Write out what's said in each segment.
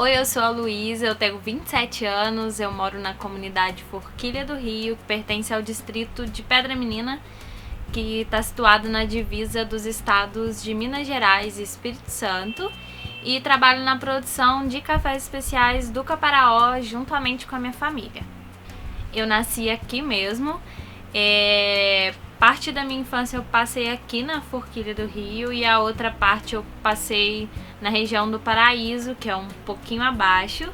Oi, eu sou a Luísa, eu tenho 27 anos, eu moro na comunidade Forquilha do Rio, que pertence ao distrito de Pedra Menina, que está situado na divisa dos estados de Minas Gerais e Espírito Santo, e trabalho na produção de cafés especiais do Caparaó juntamente com a minha família. Eu nasci aqui mesmo, parte da minha infância eu passei aqui na Forquilha do Rio e a outra parte eu passei na região do Paraíso, que é um pouquinho abaixo.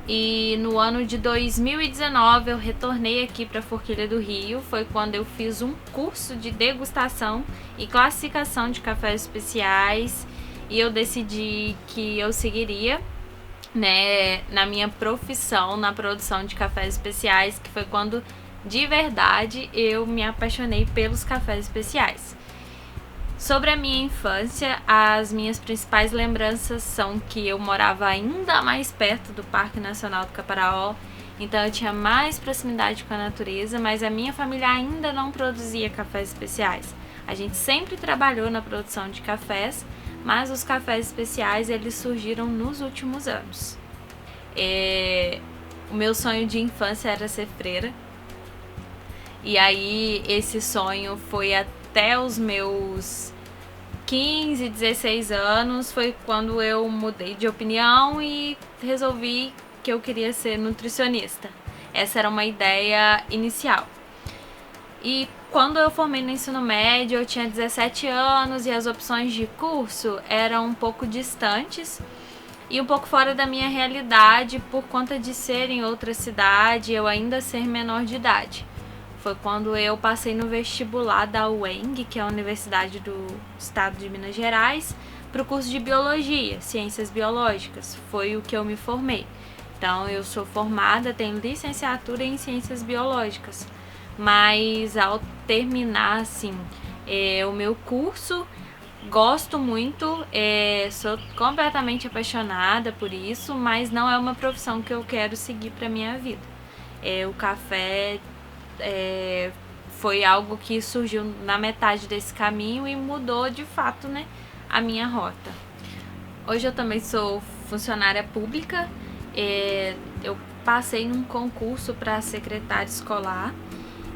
E no ano de 2019 eu retornei aqui para Forquilha do Rio. Foi quando eu fiz um curso de degustação e classificação de cafés especiais e eu decidi que eu seguiria, né, na minha profissão, na produção de cafés especiais, que foi quando de verdade eu me apaixonei pelos cafés especiais. Sobre a minha infância, as minhas principais lembranças são que eu morava ainda mais perto do Parque Nacional do Caparaó, então eu tinha mais proximidade com a natureza, mas a minha família ainda não produzia cafés especiais. A gente sempre trabalhou na produção de cafés, mas os cafés especiais eles surgiram nos últimos anos. O meu sonho de infância era ser freira, e aí esse sonho foi até os meus 15, 16 anos, foi quando eu mudei de opinião e resolvi que eu queria ser nutricionista. Essa era uma ideia inicial. E quando eu formei no ensino médio, eu tinha 17 anos e as opções de curso eram um pouco distantes e um pouco fora da minha realidade por conta de ser em outra cidade e eu ainda ser menor de idade. Foi quando eu passei no vestibular da UENG, que é a Universidade do Estado de Minas Gerais, para o curso de Biologia, Ciências Biológicas. Foi o que eu me formei. Então, eu sou formada, tenho licenciatura em Ciências Biológicas. Mas, ao terminar, assim, o meu curso, gosto muito, sou completamente apaixonada por isso, mas não é uma profissão que eu quero seguir para minha vida. O café foi algo que surgiu na metade desse caminho e mudou de fato, né, a minha rota. Hoje eu também sou funcionária pública, eu passei num concurso para secretária escolar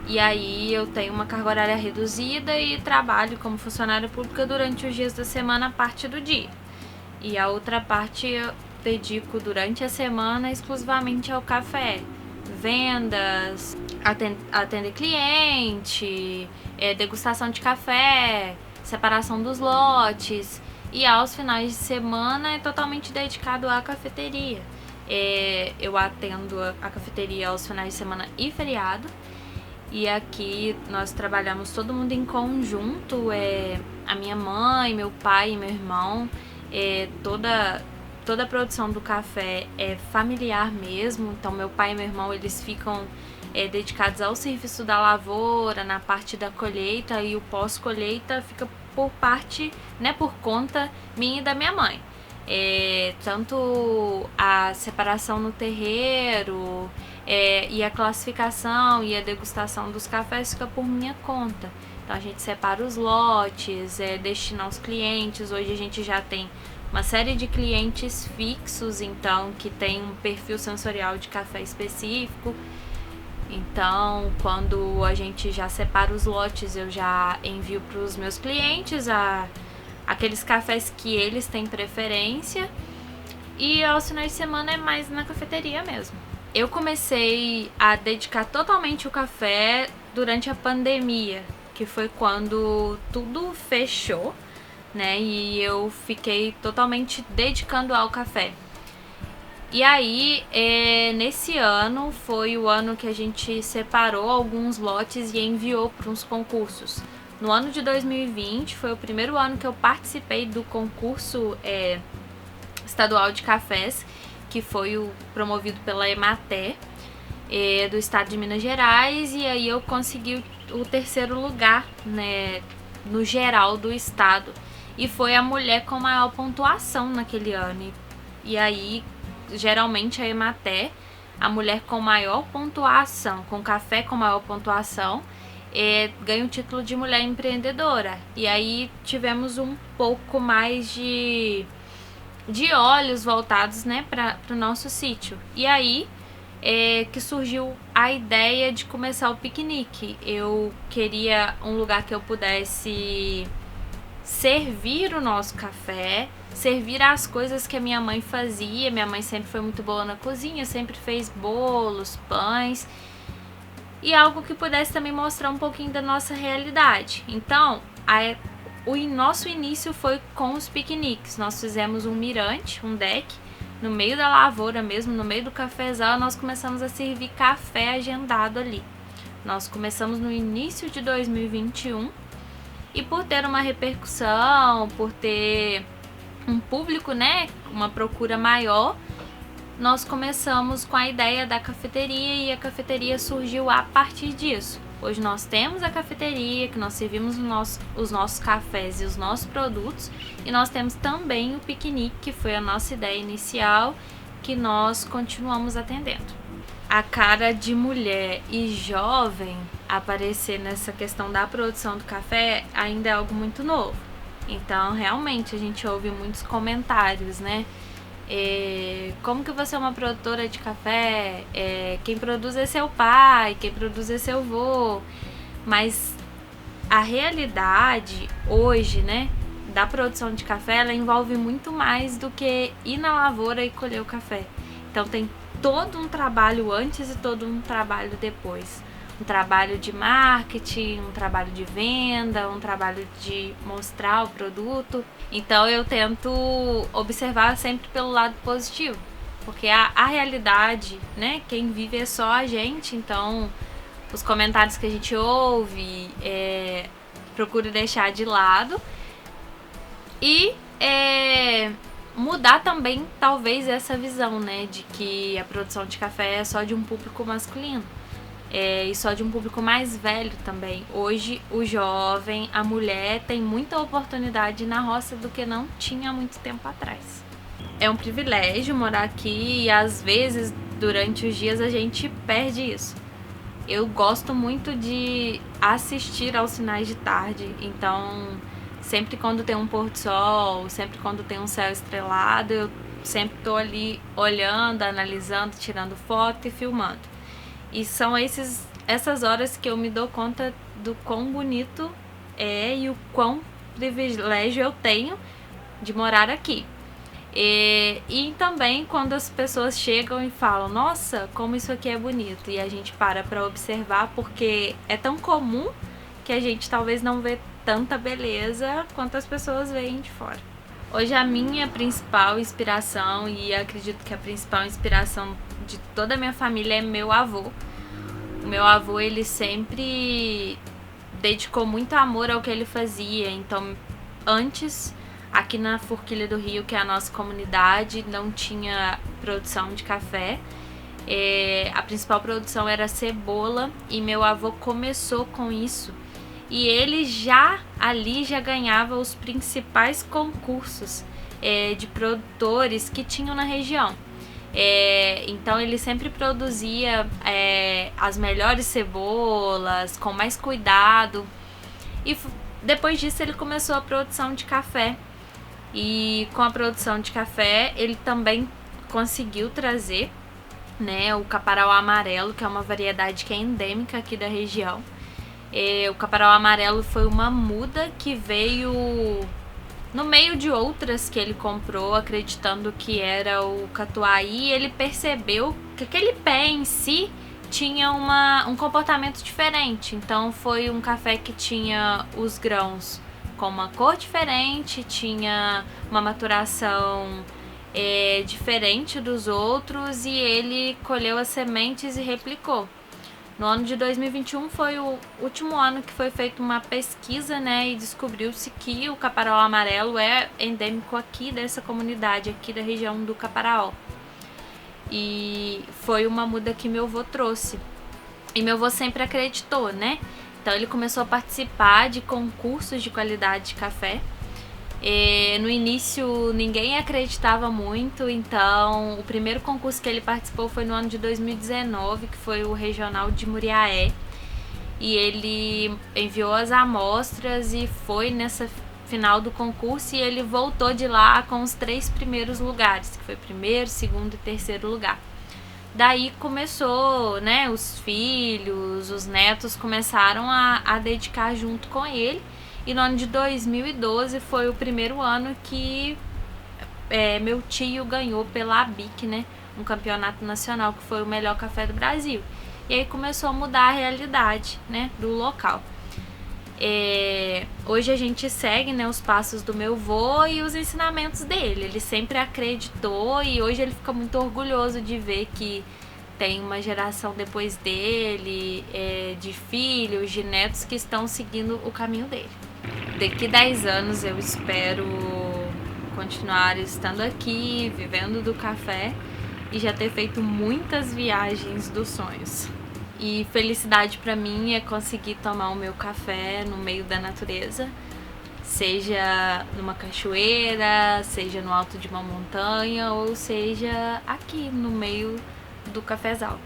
e aí eu tenho uma carga horária reduzida e trabalho como funcionária pública durante os dias da semana, a parte do dia. E a outra parte eu dedico durante a semana exclusivamente ao café, vendas, atender cliente, degustação de café, separação dos lotes, e aos finais de semana é totalmente dedicado à cafeteria. Eu atendo a cafeteria aos finais de semana e feriado, e aqui nós trabalhamos todo mundo em conjunto, a minha mãe, meu pai e meu irmão, toda a produção do café é familiar mesmo, então meu pai e meu irmão eles ficam dedicados ao serviço da lavoura, na parte da colheita, e o pós-colheita fica por parte, né, por conta minha e da minha mãe. Tanto a separação no terreiro e a classificação e a degustação dos cafés fica por minha conta. Então a gente separa os lotes, destina aos clientes. Hoje a gente já tem uma série de clientes fixos, então, que tem um perfil sensorial de café específico. Então, quando a gente já separa os lotes, eu já envio para os meus clientes aqueles cafés que eles têm preferência, e aos finais de semana é mais na cafeteria mesmo. Eu comecei a dedicar totalmente o café durante a pandemia, que foi quando tudo fechou, né? E eu fiquei totalmente dedicando ao café. E aí, nesse ano, foi o ano que a gente separou alguns lotes e enviou para uns concursos. No ano de 2020, foi o primeiro ano que eu participei do concurso estadual de cafés, que foi promovido pela Emater, do estado de Minas Gerais, e aí eu consegui o terceiro lugar, né, no geral do estado. E foi a mulher com maior pontuação naquele ano. E aí, geralmente a Emater, a mulher com maior pontuação, com café com maior pontuação, ganha o título de mulher empreendedora. E aí tivemos um pouco mais de de olhos voltados, né, para o nosso sítio. E aí que surgiu a ideia de começar o piquenique. Eu queria um lugar que eu pudesse servir o nosso café, servir as coisas que a minha mãe fazia. Minha mãe sempre foi muito boa na cozinha, sempre fez bolos, pães, e algo que pudesse também mostrar um pouquinho da nossa realidade. Então, o nosso início foi com os piqueniques. Nós fizemos um mirante, um deck, no meio da lavoura mesmo, no meio do cafezal. Nós começamos a servir café agendado ali. Nós começamos no início de 2021 e por ter uma repercussão, por ter um público, né, uma procura maior, nós começamos com a ideia da cafeteria e a cafeteria surgiu a partir disso. Hoje nós temos a cafeteria, que nós servimos os nossos cafés e os nossos produtos, e nós temos também o piquenique, que foi a nossa ideia inicial, que nós continuamos atendendo. A cara de mulher e jovem aparecer nessa questão da produção do café ainda é algo muito novo. Então, realmente, a gente ouve muitos comentários, né? Como que você é uma produtora de café? Quem produz é seu pai, quem produz é seu avô. Mas a realidade hoje, né, da produção de café, ela envolve muito mais do que ir na lavoura e colher o café. Então tem todo um trabalho antes e todo um trabalho depois. Um trabalho de marketing, um trabalho de venda, um trabalho de mostrar o produto. Então eu tento observar sempre pelo lado positivo, porque a realidade, né, quem vive é só a gente. Então os comentários que a gente ouve, procuro deixar de lado e mudar também talvez essa visão, né, de que a produção de café é só de um público masculino. E só de um público mais velho também. Hoje o jovem, a mulher tem muita oportunidade na roça do que não tinha há muito tempo atrás. É um privilégio morar aqui e às vezes durante os dias a gente perde isso. Eu gosto muito de assistir aos sinais de tarde, então sempre quando tem um pôr do sol, sempre quando tem um céu estrelado, eu sempre tô ali olhando, analisando, tirando foto e filmando. E são essas horas que eu me dou conta do quão bonito é e o quão privilégio eu tenho de morar aqui. E também quando as pessoas chegam e falam, nossa, como isso aqui é bonito, e a gente para observar, porque é tão comum que a gente talvez não vê tanta beleza quanto as pessoas veem de fora. Hoje a minha principal inspiração, e acredito que a principal inspiração de toda a minha família, é meu avô. O meu avô, ele sempre dedicou muito amor ao que ele fazia. Então, antes, aqui na Forquilha do Rio, que é a nossa comunidade, não tinha produção de café. A principal produção era cebola e meu avô começou com isso. E ele já ganhava os principais concursos de produtores que tinham na região. Então ele sempre produzia as melhores cebolas, com mais cuidado. E depois disso ele começou a produção de café. E com a produção de café ele também conseguiu trazer, né, o caparau amarelo, que é uma variedade que é endêmica aqui da região. O caparau amarelo foi uma muda que veio no meio de outras que ele comprou, acreditando que era o catuai. Ele percebeu que aquele pé em si tinha um comportamento diferente. Então foi um café que tinha os grãos com uma cor diferente, tinha uma maturação diferente dos outros, e ele colheu as sementes e replicou. No ano de 2021 foi o último ano que foi feita uma pesquisa, né, e descobriu-se que o caparau amarelo é endêmico aqui dessa comunidade, aqui da região do Caparaó. E foi uma muda que meu avô trouxe. E meu avô sempre acreditou, né? Então ele começou a participar de concursos de qualidade de café. No início ninguém acreditava muito, então o primeiro concurso que ele participou foi no ano de 2019, que foi o regional de Muriaé, e ele enviou as amostras e foi final do concurso e ele voltou de lá com os 3 primeiros lugares, que foi primeiro, segundo e terceiro lugar. Daí começou, né, os filhos, os netos começaram a dedicar junto com ele. E no ano de 2012 foi o primeiro ano que meu tio ganhou pela ABIC, né, um campeonato nacional que foi o melhor café do Brasil. E aí começou a mudar a realidade, né, do local. Hoje a gente segue, né, os passos do meu avô e os ensinamentos dele. Ele sempre acreditou e hoje ele fica muito orgulhoso de ver que tem uma geração depois dele, de filhos, de netos que estão seguindo o caminho dele. Daqui 10 anos eu espero continuar estando aqui, vivendo do café e já ter feito muitas viagens dos sonhos. E felicidade pra mim é conseguir tomar o meu café no meio da natureza, seja numa cachoeira, seja no alto de uma montanha ou seja aqui no meio do cafezal.